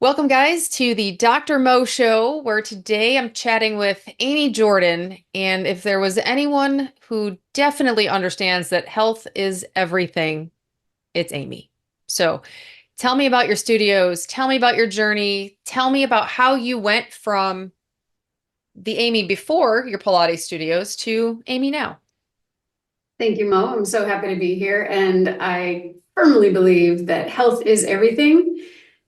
Welcome, guys, to the Dr. Mo Show, where today I'm chatting with Amy Jordan. And if there was anyone who definitely understands that health is everything, it's Amy. So tell me about your studios, tell me about your journey, tell me about how you went from the Amy before your Pilates studios to Amy now. Thank you, Mo. I'm so happy to be here. And I firmly believe that health is everything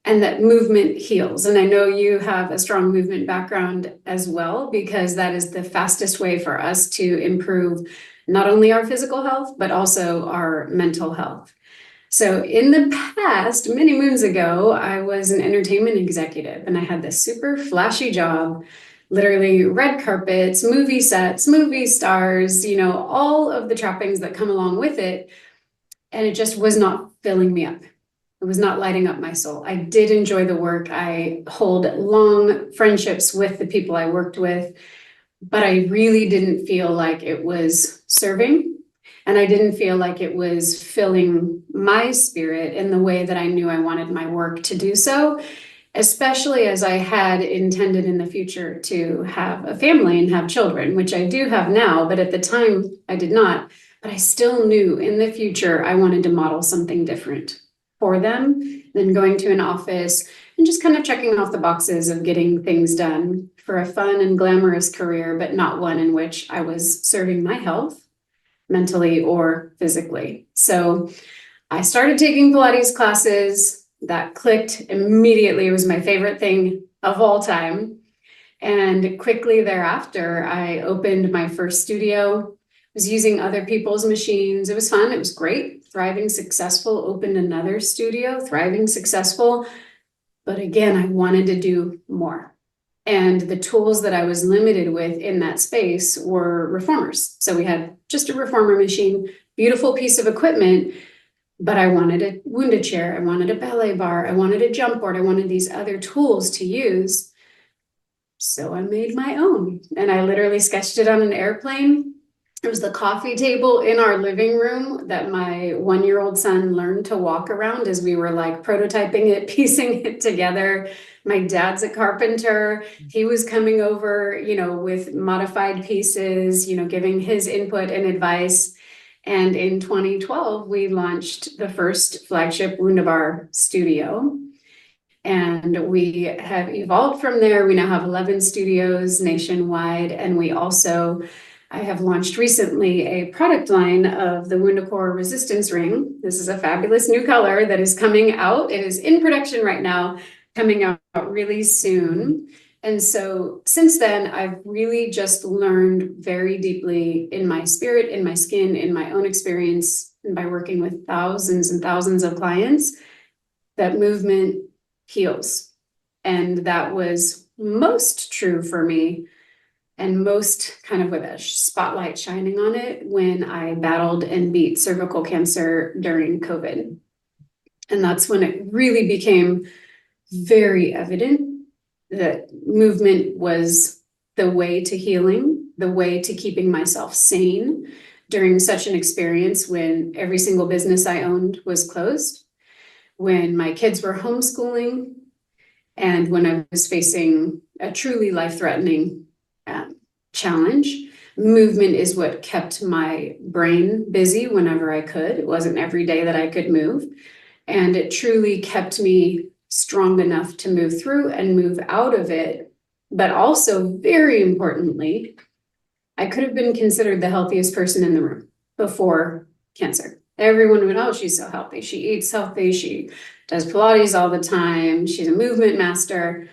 and that movement heals. And I know you have a strong movement background as well, because that is the fastest way for us to improve not only our physical health, but also our mental health. So in the past, many moons ago, I was an entertainment executive and I had this super flashy job, literally red carpets, movie sets, movie stars, all of the trappings that come along with it. And it just was not filling me up. It was not lighting up my soul. I did enjoy the work. I hold long friendships with the people I worked with, but I really didn't feel like it was serving. And I didn't feel like it was filling my spirit in the way that I knew I wanted my work to do so, especially as I had intended in the future to have a family and have children, which I do have now, but at the time I did not. But I still knew in the future I wanted to model something different for them than going to an office and just kind of checking off the boxes of getting things done for a fun and glamorous career, but not one in which I was serving my health mentally or physically. So I started taking Pilates classes. That clicked immediately. It was my favorite thing of all time. And quickly thereafter, I opened my first studio, was using other people's machines. It was fun. It was great. Thriving, successful. Opened another studio, thriving, successful. But again, I wanted to do more. And the tools that I was limited with in that space were reformers. So we had just a reformer machine, beautiful piece of equipment, but I wanted a Wunda chair, I wanted a ballet bar, I wanted a jump board, I wanted these other tools to use. So I made my own, and I literally sketched it on an airplane. It was the coffee table in our living room that my 1-year-old son learned to walk around as we were like prototyping it, piecing it together. My dad's a carpenter. He was coming over, with modified pieces, giving his input and advice. And in 2012, we launched the first flagship WundaBar studio. And we have evolved from there. We now have 11 studios nationwide. And I have launched recently a product line of the WundaCore Resistance Ring. This is a fabulous new color that is coming out. It is in production right now, coming out really soon. And so since then, I've really just learned very deeply in my spirit, in my skin, in my own experience, and by working with thousands and thousands of clients, that movement heals. And that was most true for me, and most kind of with a spotlight shining on it when I battled and beat cervical cancer during COVID. And that's when it really became very evident that movement was the way to healing, the way to keeping myself sane during such an experience when every single business I owned was closed, when my kids were homeschooling, and when I was facing a truly life-threatening challenge. Movement is what kept my brain busy whenever I could. It wasn't every day that I could move. And it truly kept me strong enough to move through and move out of it. But also, very importantly, I could have been considered the healthiest person in the room before cancer. Everyone would, oh, she's so healthy. She eats healthy. She does Pilates all the time. She's a movement master.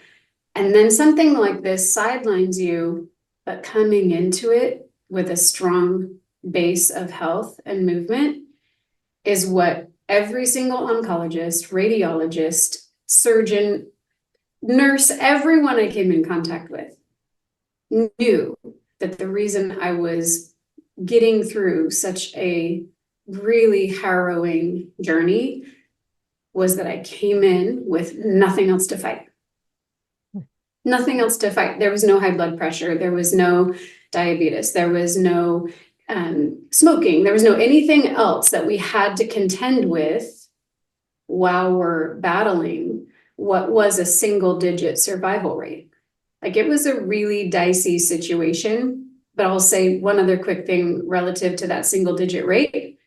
And then something like this sidelines you, but coming into it with a strong base of health and movement is what every single oncologist, radiologist, surgeon, nurse, everyone I came in contact with knew that the reason I was getting through such a really harrowing journey was that I came in with nothing else to fight. Nothing else to fight. There was no high blood pressure. There was no diabetes. There was no smoking. There was no anything else that we had to contend with while we're battling what was a single digit survival rate. Like it was a really dicey situation, but I'll say one other quick thing relative to that single digit rate.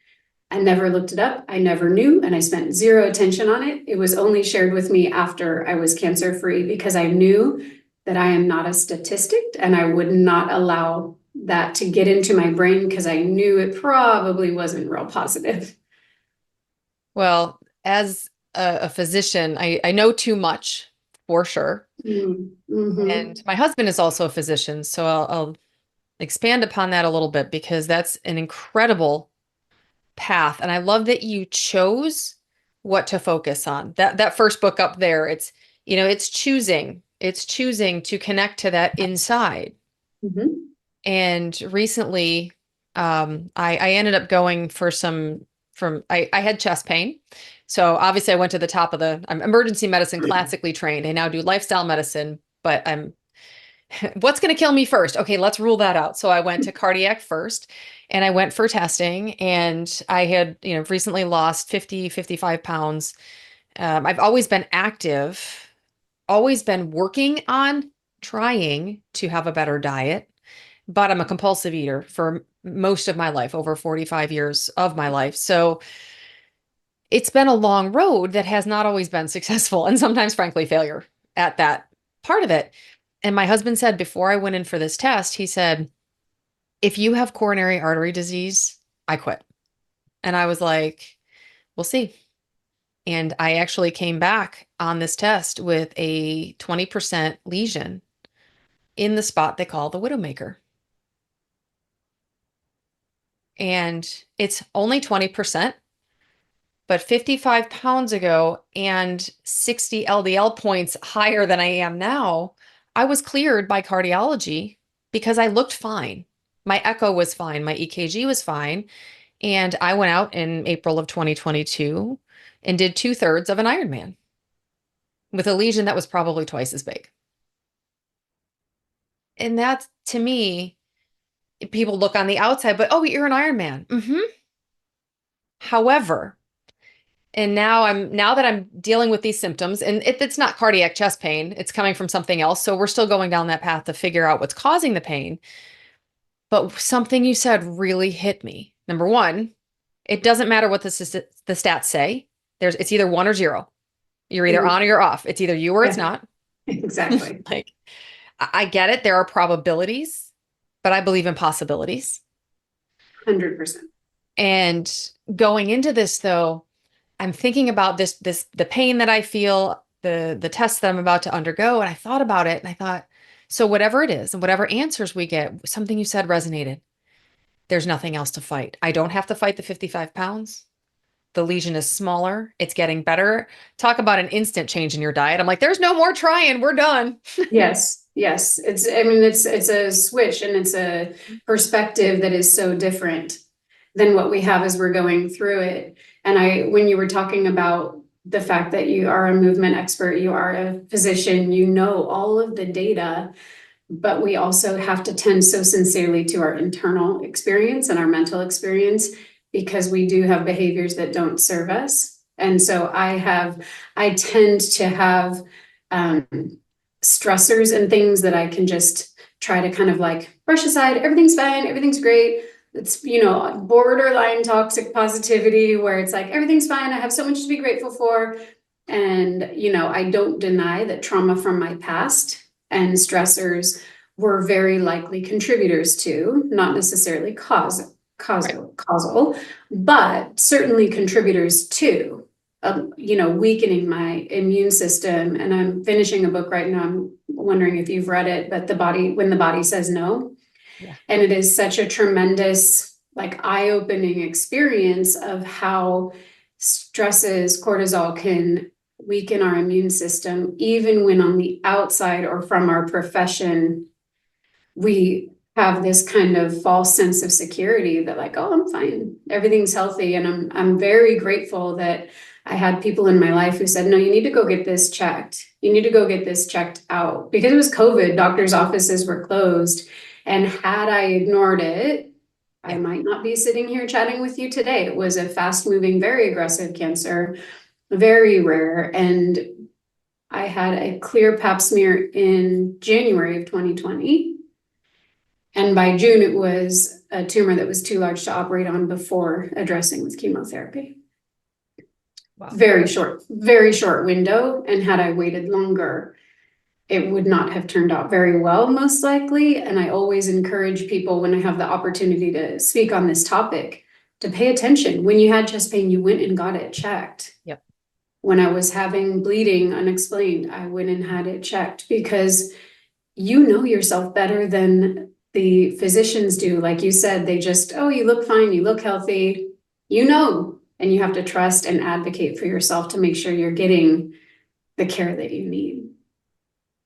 I never looked it up. I never knew, and I spent zero attention on it. It was only shared with me after I was cancer free because I knew that I am not a statistic and I would not allow that to get into my brain because I knew it probably wasn't real positive. Well, as a physician, I know too much for sure. And Mm-hmm. my husband is also a physician, so I'll expand upon that a little bit because that's an incredible path. And I love that you chose what to focus on. That first book up there, it's choosing to connect to that inside. Mm-hmm. And recently, I ended up going for I had chest pain. So obviously I went to the top of I'm emergency medicine classically trained. I now do lifestyle medicine, but what's going to kill me first? Okay, let's rule that out. So I went to cardiac first and I went for testing and I had, recently lost 55 pounds. I've always been active, always been working on trying to have a better diet, but I'm a compulsive eater for most of my life, over 45 years of my life. So it's been a long road that has not always been successful and sometimes, frankly, failure at that part of it. And my husband said before I went in for this test, he said, if you have coronary artery disease, I quit. And I was like, we'll see. And I actually came back on this test with a 20% lesion in the spot they call the widowmaker. And it's only 20%, but 55 pounds ago and 60 LDL points higher than I am now, I was cleared by cardiology because I looked fine. My echo was fine, my EKG was fine. And I went out in April of 2022 and did 2/3 of an Ironman with a lesion that was probably twice as big. And that to me, people look on the outside, but oh, you're an Ironman. However, and now that I'm dealing with these symptoms, and it's not cardiac chest pain, it's coming from something else. So we're still going down that path to figure out what's causing the pain. But something you said really hit me. Number one, it doesn't matter what the stats say. It's either one or zero. You're either on or you're off. It's either you or it's Yeah, not. exactly. Like, I get it. There are probabilities, but I believe in possibilities. 100%. And going into this, though, I'm thinking about the pain that I feel, the test that I'm about to undergo. And I thought about it and I thought, so whatever it is and whatever answers we get, something you said resonated. There's nothing else to fight. I don't have to fight the 55 pounds. The lesion is smaller. It's getting better. Talk about an instant change in your diet. I'm like, there's no more trying. We're done. Yes, yes. It's a switch and it's a perspective that is so different than what we have as we're going through it. And when you were talking about the fact that you are a movement expert, you are a physician, you know all of the data, but we also have to tend so sincerely to our internal experience and our mental experience because we do have behaviors that don't serve us. And so I tend to have um, stressors and things that I can just try to kind of like brush aside. Everything's fine. Everything's great. It's, borderline toxic positivity where it's like, everything's fine. I have so much to be grateful for. And, I don't deny that trauma from my past and stressors were very likely contributors to, not necessarily causal, but certainly contributors to weakening my immune system. And I'm finishing a book right now. I'm wondering if you've read it, but When the Body Says No. Yeah. And it is such a tremendous, like, eye-opening experience of how stresses, cortisol can weaken our immune system, even when on the outside or from our profession, we have this kind of false sense of security that like, oh, I'm fine, everything's healthy. And I'm very grateful that I had people in my life who said, no, you need to go get this checked. You need to go get this checked out. Because it was COVID, doctors' offices were closed. And had I ignored it, I might not be sitting here chatting with you today. It was a fast moving, very aggressive cancer, very rare. And I had a clear pap smear in January of 2020. And by June, it was a tumor that was too large to operate on before addressing with chemotherapy. Wow. Very short window. And had I waited longer, it would not have turned out very well, most likely. And I always encourage people when I have the opportunity to speak on this topic to pay attention. When you had chest pain, you went and got it checked. Yep. When I was having bleeding unexplained, I went and had it checked because you know yourself better than the physicians do. Like you said, they just, oh, you look fine, you look healthy, you know, and you have to trust and advocate for yourself to make sure you're getting the care that you need.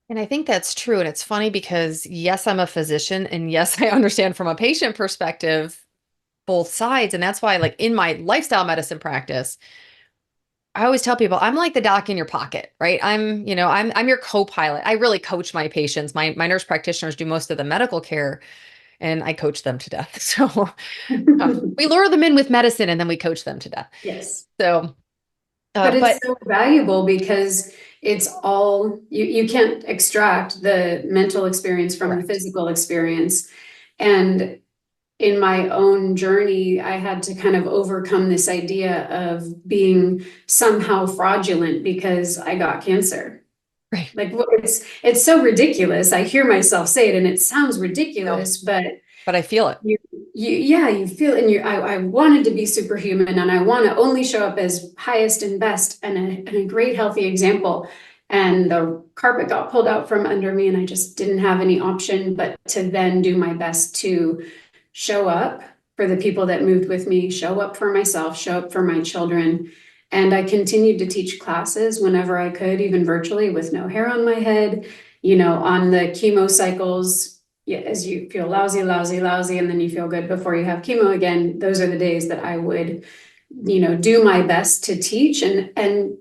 And I think that's true. And it's funny because yes, I'm a physician and yes, I understand from a patient perspective both sides. And that's why like in my lifestyle medicine practice, I always tell people I'm like the doc in your pocket, right? I'm your co-pilot. I really coach my patients. My nurse practitioners do most of the medical care and I coach them to death. So we lure them in with medicine and then we coach them to death. Yes. So, But it's but so valuable because it's all you can't extract the mental experience from the correct. physical experience. And in my own journey, I had to kind of overcome this idea of being somehow fraudulent because I got cancer. Right. Like it's so ridiculous. I hear myself say it and it sounds No, ridiculous, but but I feel it. you feel and I wanted to be superhuman and I want to only show up as highest and best and a great healthy example. And the carpet got pulled out from under me and I just didn't have any option but to then do my best to show up for the people that moved with me, show up for myself, show up for my children. And I continued to teach classes whenever I could, even virtually with no hair on my head, on the chemo cycles. Yeah, as you feel lousy, and then you feel good before you have chemo again. Those are the days that I would, do my best to teach and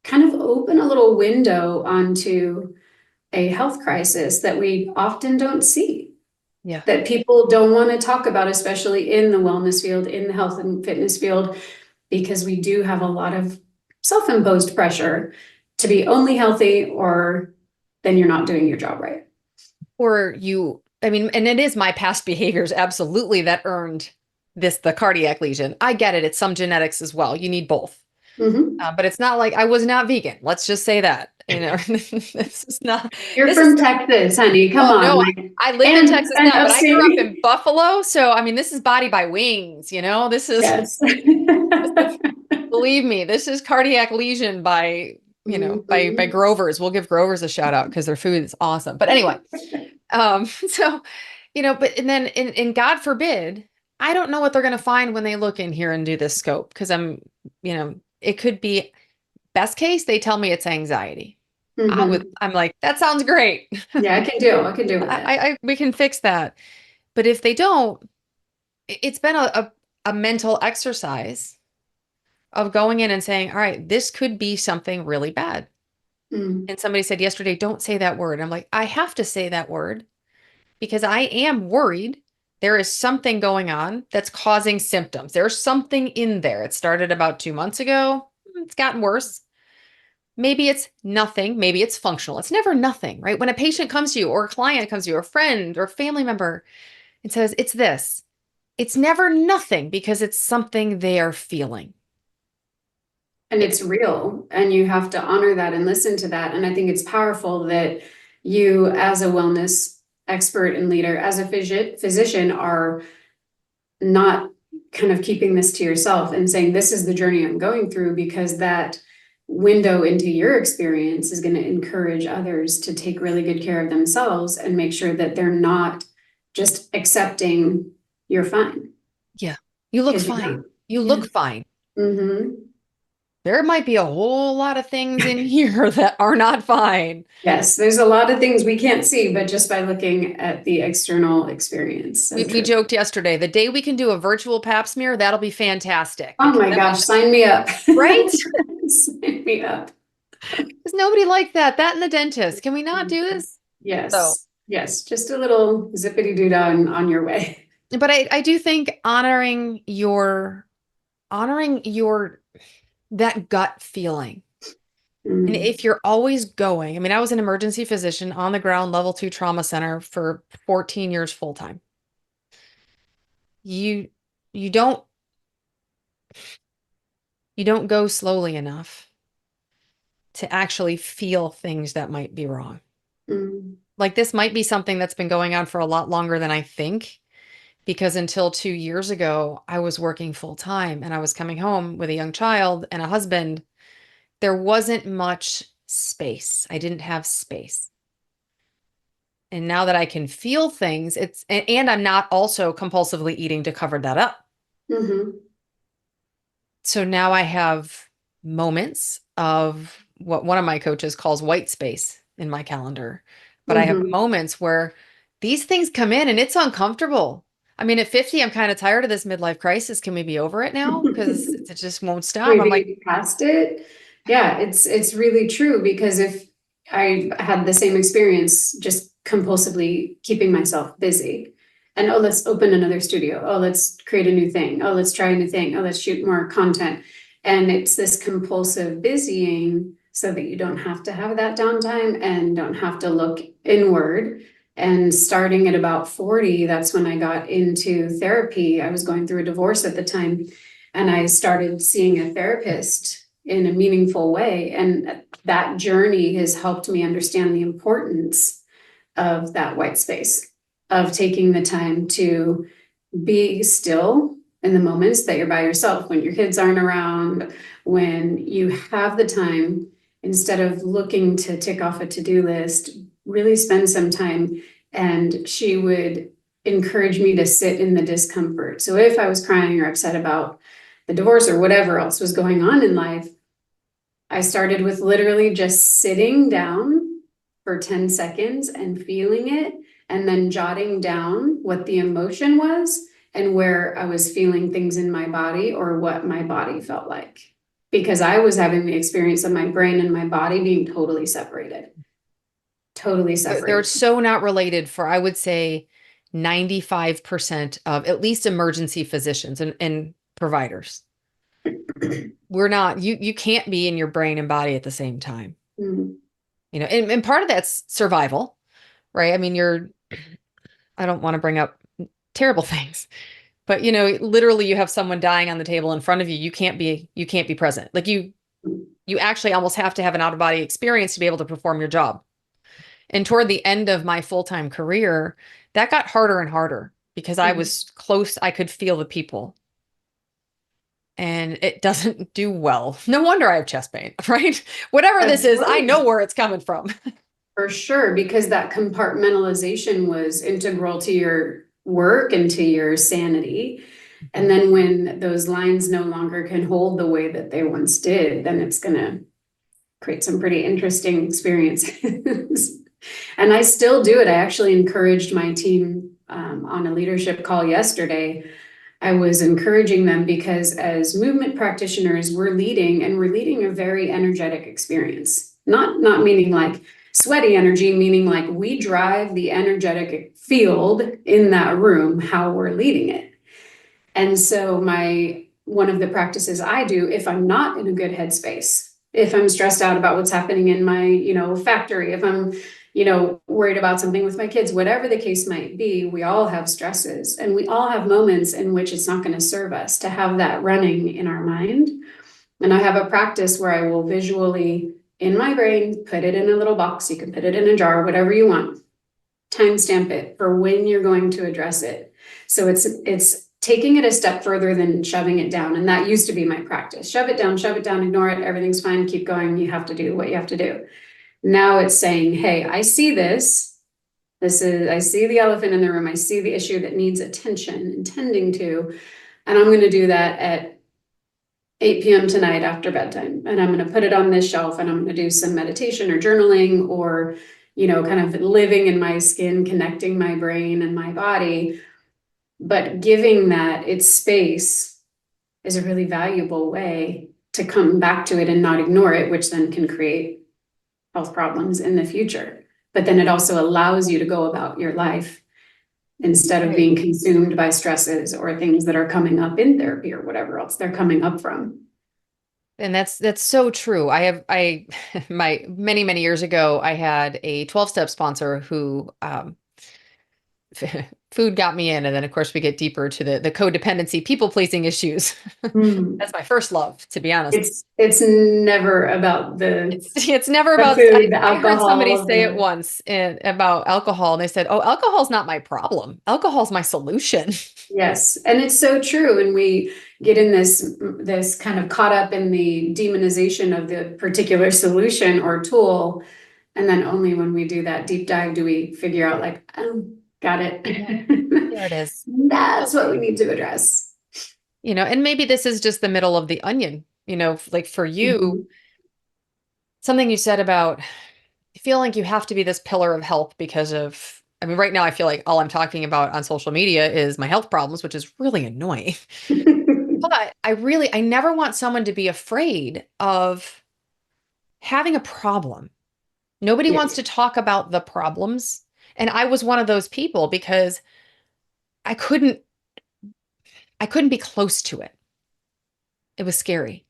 kind of open a little window onto a health crisis that we often don't see, Yeah. that people don't want to talk about, especially in the wellness field, in the health and fitness field, because we do have a lot of self-imposed pressure to be only healthy or then you're not doing your job right. And it is my past behaviors absolutely that earned the cardiac lesion. I get it. It's some genetics as well. You need both. Mm-hmm. But it's not like I was not vegan. Let's just say that, this is not, You're this is, from Texas, honey. Come oh on. no, Like, I lived in and Texas and now, but I grew up in upstate. Buffalo. So, I mean, this is body by wings, this is, Yes. this is, believe me, this is cardiac lesion by Mhm. Grover's. We'll give Grover's a shout out because their food is awesome. But anyway, so, but and then in God forbid, I don't know what they're going to find when they look in here and do this scope because it could be best case, they tell me it's anxiety. Mhm. I'm like, that sounds great. Yeah, I can do with that. We can fix that. But if they don't, it's been a mental exercise of going in and saying, all right, this could be something really bad. Mm. And somebody said yesterday, don't say that word. I'm like, I have to say that word because I am worried there is something going on that's causing symptoms. There's something in there. It started about 2 months ago. It's gotten worse. Maybe it's nothing. Maybe it's functional. It's never nothing, right? When a patient comes to you or a client comes to you or a friend or family member and says, it's this, it's never nothing because it's something they are feeling. And it's real, and you have to honor that and listen to that. And I think it's powerful that you, as a wellness expert and leader, as a physician, are not kind of keeping this to yourself and saying, this is the journey I'm going through, because that window into your experience is going to encourage others to take really good care of themselves and make sure that they're not just accepting you're fine. Yeah. You look Because you're not. fine. You Yeah. look fine. Mm-hmm. There might be a whole lot of things in here that are not fine. Yes, there's a lot of things we can't see, but just by looking at the external experience. So We true. joked yesterday, the day we can do a virtual pap smear, that'll be fantastic Oh because my then we gosh, sign me up. right? Sign me up. Because nobody liked that. That and the dentist. Can we not do this? So, Yes, yes, just a little zippity doo dah on your way. but I do think honoring your that gut feeling And Mm, if you're always going, I mean, I was an emergency physician on the ground, level two trauma center for 14 years full time. You you don't you don't go slowly enough to actually feel things that might be wrong. mm, Like this might be something that's been going on for a lot longer than I think, because until 2 years ago, I was working full time and I was coming home with a young child and a husband. There wasn't much space. I didn't have space. And now that I can feel things, and I'm not also compulsively eating to cover that up. mhm, So now I have moments of what one of my coaches calls white space in my calendar. But I have mhm. moments where these things come in and it's uncomfortable. I mean, at 50, I'm kind of tired of this midlife crisis. Can we be over it now? Because it just won't stop. I'm like, Maybe past it. Yeah, it's really true because if I had the same experience just compulsively keeping myself busy and oh, let's open another studio. Oh, let's create a new thing. Oh, let's try a new thing. Oh, let's shoot more content. And it's this compulsive busying so that you don't have to have that downtime and don't have to look inward. And starting at about 40, that's when I got into therapy. I was going through a divorce at the time and I started seeing a therapist in a meaningful way. And that journey has helped me understand the importance of that white space, of taking the time to be still in the moments that you're by yourself, when your kids aren't around, when you have the time, instead of looking to tick off a to-do list, really spend some time. And she would encourage me to sit in the discomfort. So if I was crying or upset about the divorce or whatever else was going on in life, I started with literally just sitting down for 10 seconds and feeling it, and then jotting down what the emotion was and where I was feeling things in my body or what my body felt like. Because I was having the experience of my brain and my body being totally separated, totally they're separated. so not related for, I would say, 95% of at least emergency physicians and providers. We're not, you can't be in your brain and body at the same time. Mm, And part of that's survival, right? I mean, I don't want to bring up terrible things, but literally you have someone dying on the table in front of you. You can't be present. Like you actually almost have to have an out of body experience to be able to perform your job. And toward the end of my full-time career, that got harder and harder because I mm. was close. I could feel the people. And it doesn't do well. No wonder I have chest pain, right? Whatever this is, I know Agreed. where it's coming from. For sure, because that compartmentalization was integral to your work and to your sanity. And then when those lines no longer can hold the way that they once did, then it's going to create some pretty interesting experiences. And I still do it. I actually encouraged my team on a leadership call yesterday. I was encouraging them because as movement practitioners, we're leading and we're leading a very energetic experience. Not meaning like sweaty energy, meaning like we drive the energetic field in that room, how we're leading it. And so my one of the practices I do if I'm not in a good headspace, if I'm stressed out about what's happening in my, factory, if I'm, worried about something with my kids, whatever the case might be, we all have stresses and we all have moments in which it's not going to serve us to have that running in our mind. And I have a practice where I will visually in my brain put it in a little box. You can put it in a jar, whatever you want. Timestamp it for when you're going to address it. So it's taking it a step further than shoving it down. And that used to be my practice. Shove it down, ignore it. Everything's fine. Keep going. You have to do what you have to do. Now it's saying, hey, I see this. I see the elephant in the room. I see the issue that needs attention and tending to. And I'm going to do that at 8 p.m. tonight after bedtime. And I'm going to put it on this shelf and I'm going to do some meditation or journaling or, kind of living in my skin, connecting my brain and my body. But giving that its space is a really valuable way to come back to it and not ignore it, which then can create health problems in the future. But then it also allows you to go about your life instead of Right. being consumed by stresses or things that are coming up in therapy or whatever else they're coming up from. And that's so true. I my many years ago I had a 12-step sponsor who food got me in, and then of course we get deeper to the codependency, people pleasing issues. Mm. That's my first love, to be honest. It's never about It's never the about food, the I heard somebody alcohol, say it the once about alcohol, and they said, "Oh, alcohol's not my problem. Alcohol's my solution." yes, and it's so true. And we get in this kind of caught up in the demonization of the particular solution or tool. And then only when we do that deep dive do we figure out like, oh, got Yeah, it. there it is. That's what we need to address. And maybe this is just the middle of the onion, like for you, Mhm. something you said about feeling like you have to be this pillar of health because of, I mean, right now I feel like all I'm talking about on social media is my health problems, which is really annoying. But I never want someone to be afraid of having a problem. Nobody wants Yes, to talk about the problems. And I was one of those people because I couldn't I couldn't be close to it. It was scary.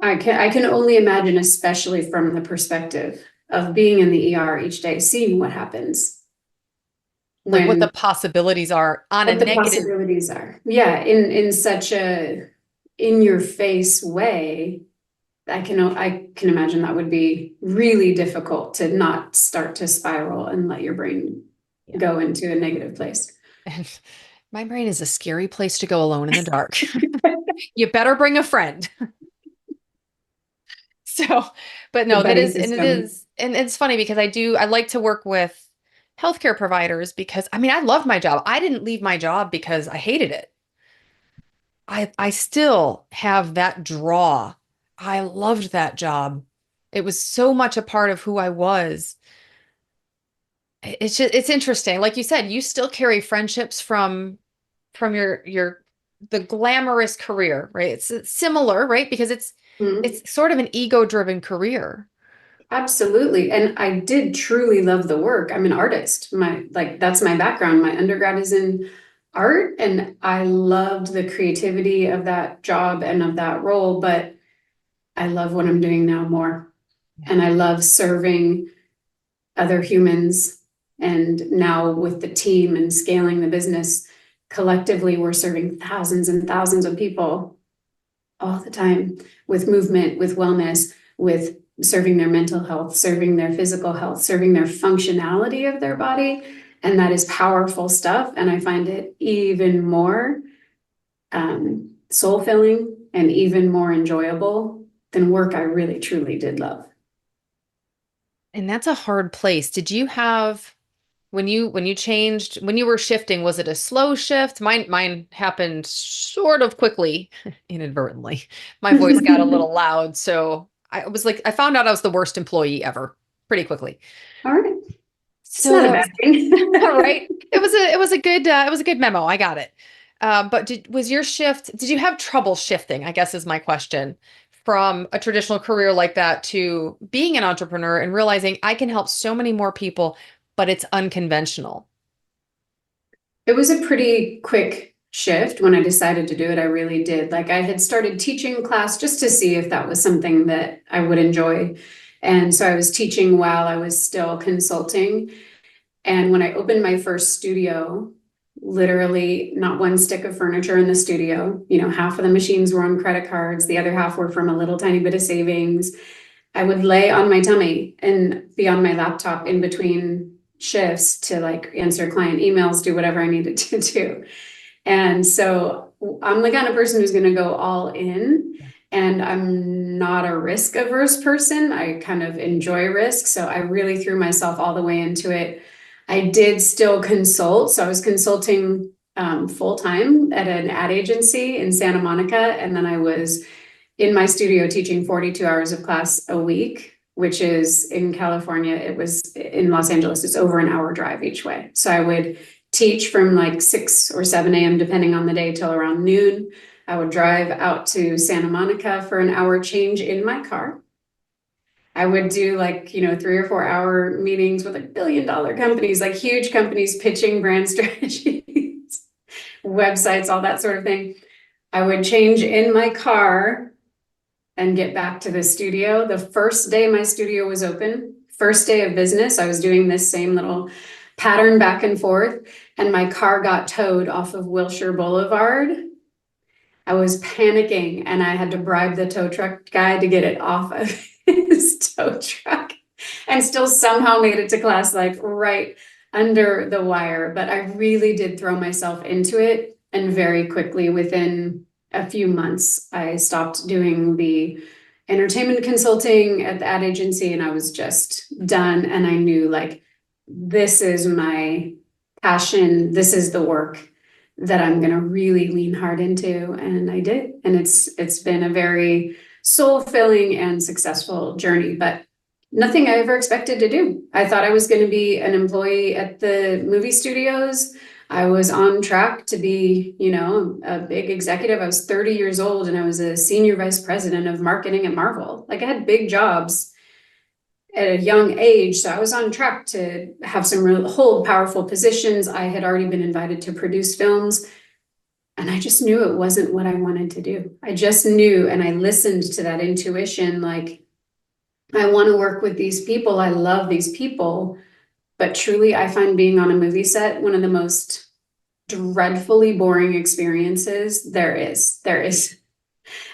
I can only imagine, especially from the perspective of being in the ER each day, seeing what happens Like what the when possibilities are on a what the negative. possibilities are. Yeah, in such a in your face way. I can imagine that would be really difficult to not start to spiral and let your brain Yeah. go into a negative place. And my brain is a scary place to go alone in the dark. You better bring a friend. So, but The no, that buddy is, and it system. is, and it's funny because I like to work with healthcare providers because I mean, I love my job. I didn't leave my job because I hated it. I still have that draw. I loved that job. It was so much a part of who I was. It's interesting. Like you said, you still carry friendships from your the glamorous career, right? It's similar, right? Because Mhm. it's sort of an ego-driven career. Absolutely. And I did truly love the work. I'm an artist. That's my background. My undergrad is in art, and I loved the creativity of that job and of that role, but I love what I'm doing now more. Yeah. And I love serving other humans. And now with the team and scaling the business, collectively, we're serving thousands and thousands of people all the time with movement, with wellness, with serving their mental health, serving their physical health, serving their functionality of their body. And that is powerful stuff. And I find it even more soul filling and even more enjoyable than work I really truly did love. And that's a hard place. Did you have when you changed, when you were shifting, was it a slow shift? Mine happened sort of quickly, inadvertently. My voice got a little loud, so I was like I found out I was the worst employee ever pretty quickly. All right. It's So not a that bad was all thing. right. It was a good memo. I got it. But was your shift, did you have trouble shifting, I guess is my question, from a traditional career like that to being an entrepreneur and realizing I can help so many more people, but it's unconventional? It was a pretty quick shift when I decided to do it. I really did. Like I had started teaching class just to see if that was something that I would enjoy. And so I was teaching while I was still consulting. And when I opened my first studio, literally not one stick of furniture in the studio. Half of the machines were on credit cards, the other half were from a little tiny bit of savings. I would lay on my tummy and be on my laptop in between shifts to like answer client emails, do whatever I needed to do. And so I'm the kind of person who's going to go all in, and I'm not a risk averse person. I kind of enjoy risk. So I really threw myself all the way into it. I did still consult. So I was consulting full time at an ad agency in Santa Monica. And then I was in my studio teaching 42 hours of class a week, which is in California. It was in Los Angeles. It's over an hour drive each way. So I would teach from like 6 or 7 a.m., depending on the day, till around noon. I would drive out to Santa Monica for an hour change in my car. I would do like, 3 or 4 hour meetings with like $1 billion companies, like huge companies pitching brand strategies, websites, all that sort of thing. I would change in my car and get back to the studio. The first day my studio was open, first day of business, I was doing this same little pattern back and forth, and my car got towed off of Wilshire Boulevard. I was panicking and I had to bribe the tow truck guy to get it off of his tow truck, and still somehow made it to class like right under the wire. But I really did throw myself into it, and very quickly, within a few months, I stopped doing the entertainment consulting at the ad agency, and I was just done. And I knew, like, this is my passion, this is the work that I'm gonna really lean hard into, and I did. And it's been a very soul-filling and successful journey, but nothing I ever expected to do. I thought I was gonna be an employee at the movie studios. I was on track to be, you know, a big executive. I was 30 years old and I was a senior vice president of marketing at Marvel. Like, I had big jobs at a young age, so I was on track to have some real hold powerful positions. I had already been invited to produce films, and I just knew it wasn't what I wanted to do. I just knew, and I listened to that intuition, like, I want to work with these people, I love these people, but truly I find being on a movie set one of the most dreadfully boring experiences there is.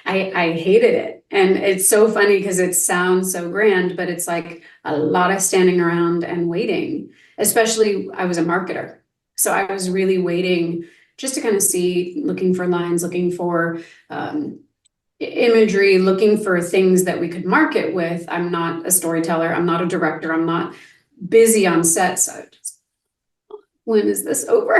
I hated it. And it's so funny because it sounds so grand, but it's like a lot of standing around and waiting. Especially, I was a marketer, so I was really waiting just to kind of see, looking for lines, looking for imagery, looking for things that we could market with. I'm not a storyteller, I'm not a director, I'm not busy on set. So just, when is this over?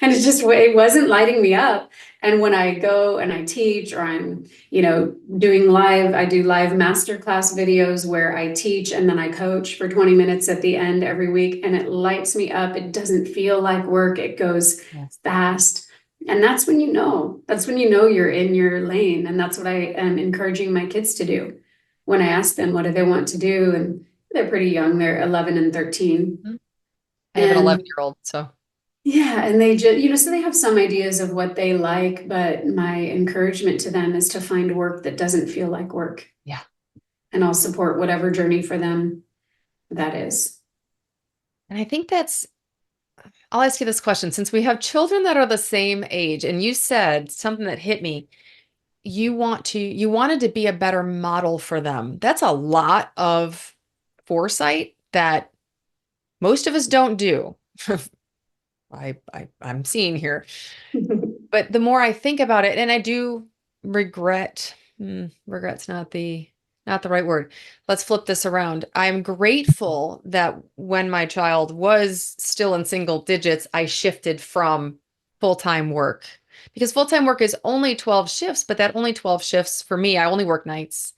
And it wasn't lighting me up. And when I go and I teach, or I'm, you know, I do live masterclass videos where I teach and then I coach for 20 minutes at the end every week, and it lights me up. It doesn't feel like work. It goes fast. And that's when you know you're in your lane. And that's what I am encouraging my kids to do. When I ask them, what do they want to do? And they're pretty young. They're 11 and 13. I have an 11-year-old, so. Yeah, and they just, you know, so they have some ideas of what they like, but my encouragement to them is to find work that doesn't feel like work. Yeah. And I'll support whatever journey for them that is. And I think I'll ask you this question, since we have children that are the same age, and you said something that hit me. You wanted to be a better model for them. That's a lot of foresight that most of us don't do. I'm seeing here. But the more I think about it, and I do regret's not the right word. Let's flip this around. I'm grateful that when my child was still in single digits, I shifted from full-time work, because full-time work is only 12 shifts, but that only 12 shifts for me, I only work nights,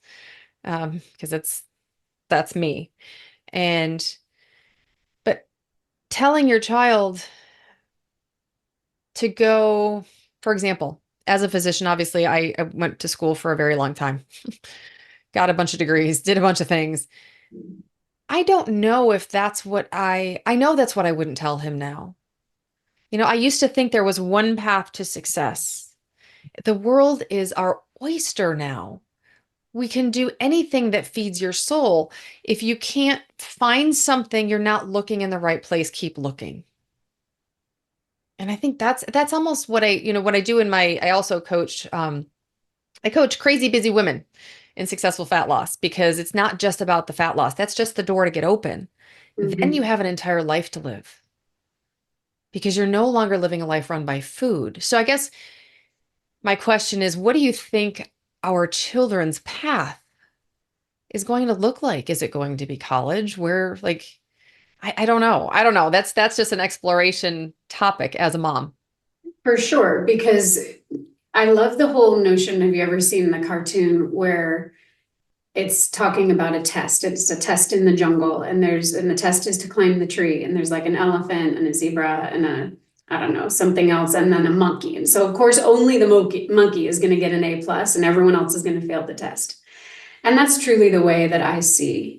because that's me. But telling your child to go, for example, as a physician, obviously I went to school for a very long time, got a bunch of degrees, did a bunch of things. I don't know if that's what I know that's what I wouldn't tell him now. You know, I used to think there was one path to success. The world is our oyster now. We can do anything that feeds your soul. If you can't find something, you're not looking in the right place, keep looking. And I think that's almost what I do I also coach, I coach crazy busy women in successful fat loss, because it's not just about the fat loss. That's just the door to get open. Then you have an entire life to live, because you're no longer living a life run by food. So I guess my question is, what do you think our children's path is going to look like? Is it going to be college? Where, like, I don't know. I don't know. That's just an exploration topic as a mom. For sure, because I love the whole notion. Have you ever seen the cartoon where it's talking about a test? It's a test in the jungle, and the test is to climb the tree, and there's like an elephant and a zebra and I don't know, something else, and then a monkey. And so of course only the monkey is going to get an A+, and everyone else is going to fail the test. And that's truly the way that I see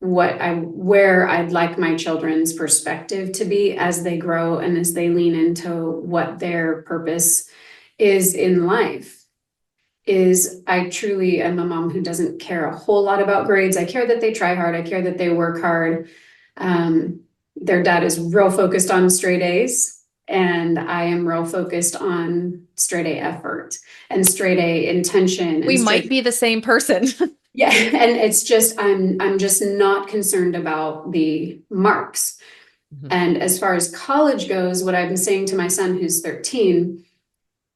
where I'd like my children's perspective to be as they grow and as they lean into what their purpose is in life. is I truly am a mom who doesn't care a whole lot about grades. I care that they try hard. I care that they work hard. Their dad is real focused on straight A's, and I am real focused on straight A effort and straight A intention We and might straight. be the same person. Yeah, and it's just I'm just not concerned about the marks. Mhm. And as far as college goes, what I've been saying to my son who's 13,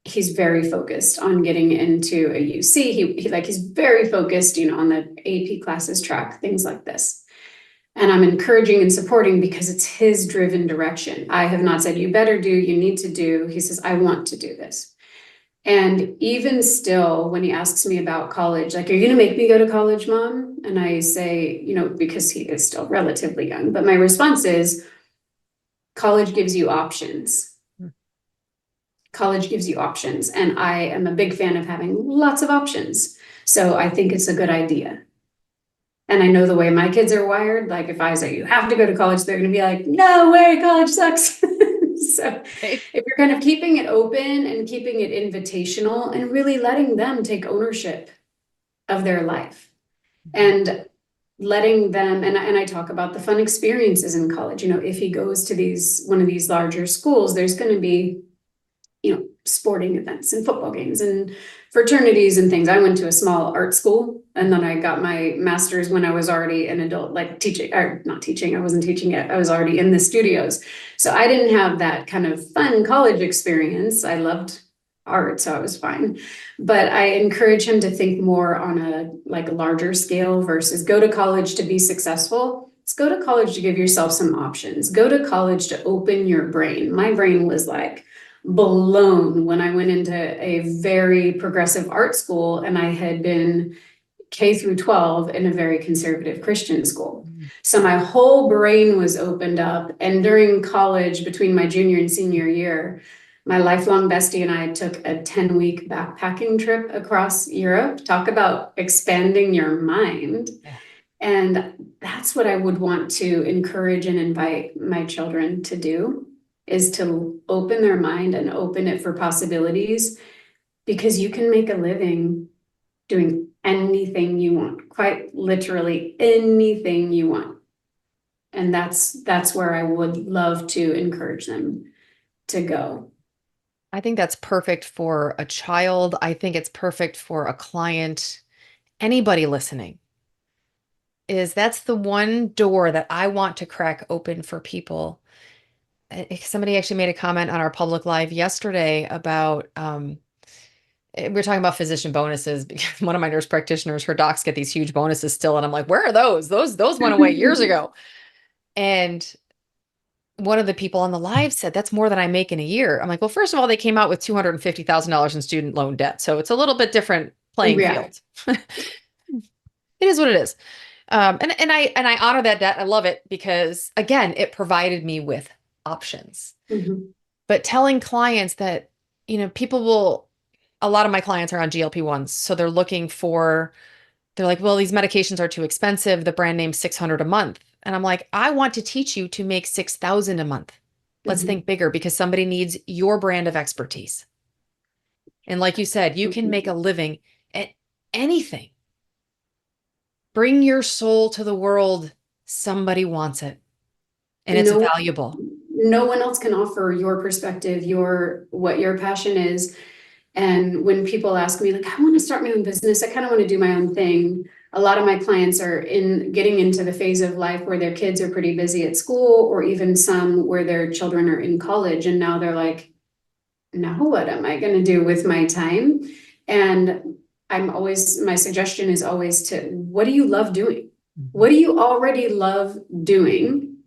he's very focused on getting into a UC. He's very focused, on the AP classes track, things like this. And I'm encouraging and supporting because it's his driven direction. I have not said, you better do, you need to do. He says, I want to do this. And even still, when he asks me about college, like, are you going to make me go to college, Mom? And I say, because he is still relatively young, but my response is, college gives you options. College gives you options. And I am a big fan of having lots of options. So I think it's a good idea. And I know the way my kids are wired, like if I say you have to go to college, they're going to be like, no way, college sucks. So Right. if you're kind of keeping it open and keeping it invitational and really letting them take ownership of their life and letting them, and I talk about the fun experiences in college, if he goes to one of these larger schools, there's going to be sporting events and football games and fraternities and things. I went to a small art school, and then I got my master's when I was already an adult, like teaching, or not teaching, I wasn't teaching yet. I was already in the studios. So I didn't have that kind of fun college experience. I loved art, so I was fine. But I encourage him to think more on a larger scale versus go to college to be successful. Let's go to college to give yourself some options. Go to college to open your brain. My brain was like blown when I went into a very progressive art school, and I had been K through 12 in a very conservative Christian school. So my whole brain was opened up. And during college, between my junior and senior year, my lifelong bestie and I took a 10-week backpacking trip across Europe. Talk about expanding your mind. Yeah. And that's what I would want to encourage and invite my children to do, is to open their mind and open it for possibilities, because you can make a living doing anything you want, quite literally anything you want. And that's where I would love to encourage them to go. I think that's perfect for a child. I think it's perfect for a client. Anybody listening, that's the one door that I want to crack open for people. Somebody actually made a comment on our public live yesterday about we were talking about physician bonuses because one of my nurse practitioners, her docs get these huge bonuses still, and I'm like, where are those? Those went away years ago. And one of the people on the live said, that's more than I make in a year. I'm like, well, first of all, they came out with $250,000 in student loan debt. So it's a little bit different playing Yeah. field. It is what it is. And I honor that debt. I love it because again, it provided me with options. Mhm. But telling clients that, a lot of my clients are on GLP-1s. So they're like, well, these medications are too expensive. The brand name's 600 a month. And I'm like, I want to teach you to make 6,000 a month. Let's Mhm. think bigger because somebody needs your brand of expertise. And like you said, you can make a living at anything. Bring your soul to the world. Somebody wants it and it's No, valuable. no one else can offer your perspective, what your passion is. And when people ask me, like, I want to start my own business, I kind of want to do my own thing. A lot of my clients are getting into the phase of life where their kids are pretty busy at school, or even some where their children are in college. And now they're like, now what am I going to do with my time? And my suggestion is always to, what do you love doing? What do you already love doing?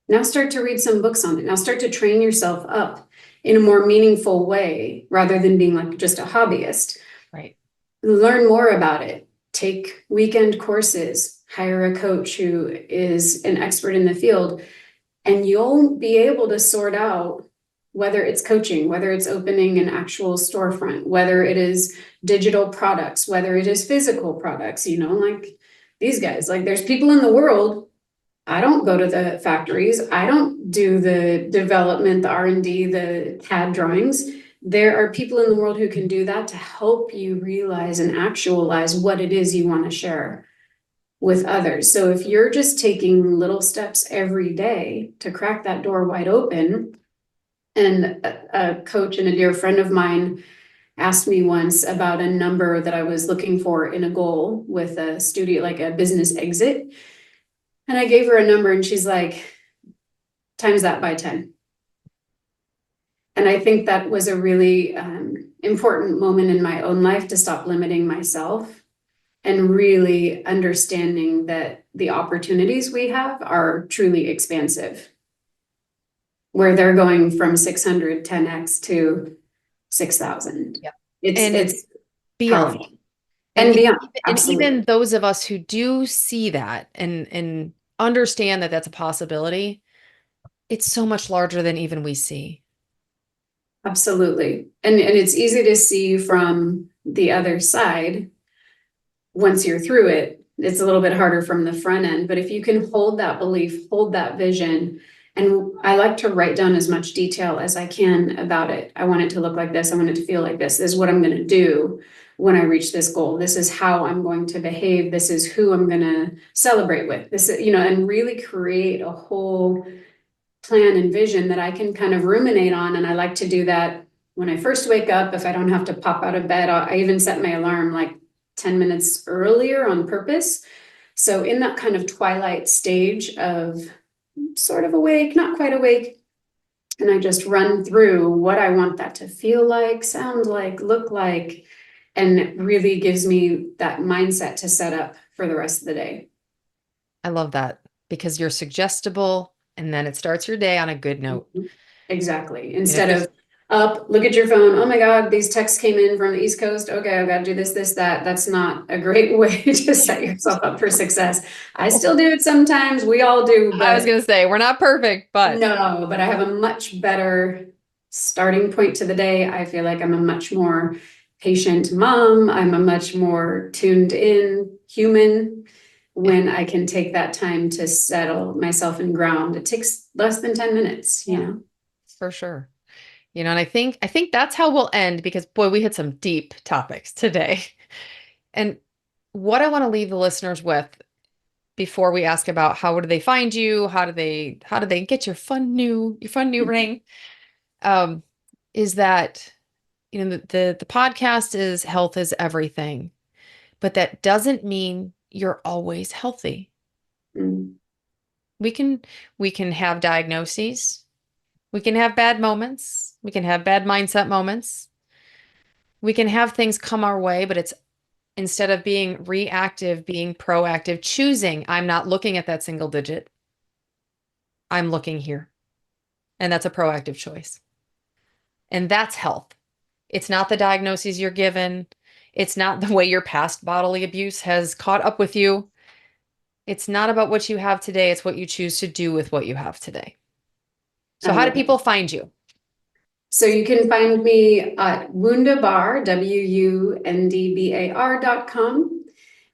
Now start to read some books on it. Now start to train yourself up in a more meaningful way rather than being like just a hobbyist. Right. Learn more about it. Take weekend courses, hire a coach who is an expert in the field, and you'll be able to sort out whether it's coaching, whether it's opening an actual storefront, whether it is digital products, whether it is physical products, like these guys, like there's people in the world. I don't go to the factories. I don't do the development, the R&D, the CAD drawings. there are people in the world who can do that to help you realize and actualize what it is you want to share with others. So if you're just taking little steps every day to crack that door wide open, and a coach and a dear friend of mine asked me once about a number that I was looking for in a goal with a studio, like a business exit. And I gave her a number and she's like, times that by 10. And I think that was a really important moment in my own life to stop limiting myself and really understanding that the opportunities we have are truly expansive, where they're going from 600 10x to 6,000. Yeah. It's Beyond. powerful. And beyond. And Absolutely. even those of us who do see that and understand that that's a possibility, it's so much larger than even we see. Absolutely. And it's easy to see from the other side. Once you're through it, it's a little bit harder from the front end. But if you can hold that belief, hold that vision, and I like to write down as much detail as I can about it. I want it to look like this. I want it to feel like this. This is what I'm going to do when I reach this goal. This is how I'm going to behave. This is who I'm going to celebrate with. This is, and really create a whole plan and vision that I can kind of ruminate on. And I like to do that when I first wake up. If I don't have to pop out of bed, I even set my alarm like 10 minutes earlier on purpose. So in that kind of twilight stage of sort of awake, not quite awake, and I just run through what I want that to feel like, sound like, look like, and it really gives me that mindset to set up for the rest of the day. I love that because you're suggestible and then it starts your day on a good note. Exactly. Instead of up, look at your phone. Oh my God, these texts came in from the East Coast. Okay, I've got to do this, that. That's not a great way to set yourself up for success. I still do it sometimes. We all do, I was but going to say, we're not perfect, but no, but I have a much better starting point to the day. I feel like I'm a much more patient mom. I'm a much more tuned in human when I can take that time to settle myself and ground. It takes less than 10 minutes, for sure. And I think that's how we'll end because boy, we hit some deep topics today. And what I want to leave the listeners with before we ask about how do they find you, how do they get your fun new ring, is that the podcast is health is everything, but that doesn't mean you're always healthy. Mm. We can have diagnoses. We can have bad moments. We can have bad mindset moments. We can have things come our way, but it's instead of being reactive, being proactive, choosing, I'm not looking at that single digit. I'm looking here. And that's a proactive choice. And that's health. It's not the diagnoses you're given. It's not the way your past bodily abuse has caught up with you. It's not about what you have today. It's what you choose to do with what you have today. So how do people find you? So you can find me at WundaBar, WUNDBAR.com.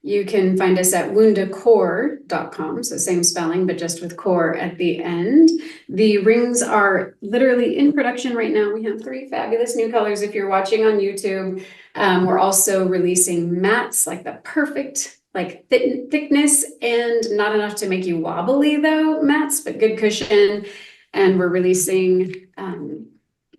You can find us at WundaCore.com, so same spelling, but just with core at the end. The rings are literally in production right now. We have 3 fabulous new colors if you're watching on YouTube. We're also releasing mats, like the perfect thickness and not enough to make you wobbly though mats, but good cushion. And we're releasing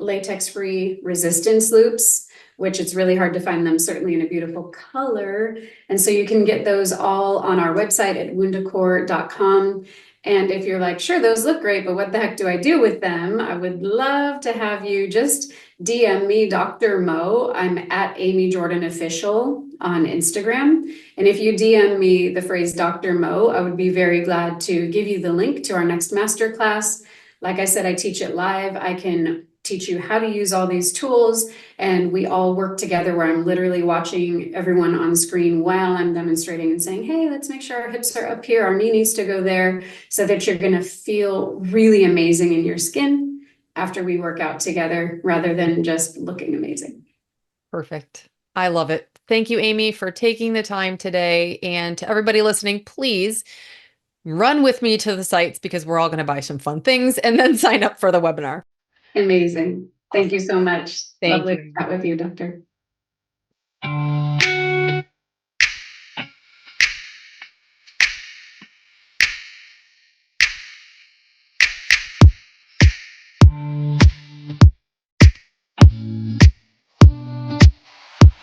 latex-free resistance loops, which it's really hard to find them, certainly in a beautiful color. And so you can get those all on our website at WundaCore.com. And if you're like, sure, those look great, but what the heck do I do with them? I would love to have you just DM me, Dr. Mo. I'm at Amy Jordan Official on Instagram. And if you DM me the phrase Dr. Mo, I would be very glad to give you the link to our next masterclass. Like I said, I teach it live. I can teach you how to use all these tools, and we all work together where I'm literally watching everyone on screen while I'm demonstrating and saying, hey, let's make sure our hips are up here, our knee needs to go there, so that you're going to feel really amazing in your skin after we work out together rather than just looking amazing. Perfect. I love it. Thank you, Amy, for taking the time today. And to everybody listening, please run with me to the sites because we're all going to buy some fun things and then sign up for the webinar. Amazing. Thank you so much. Thank Lovely to you. chat with you, Doctor.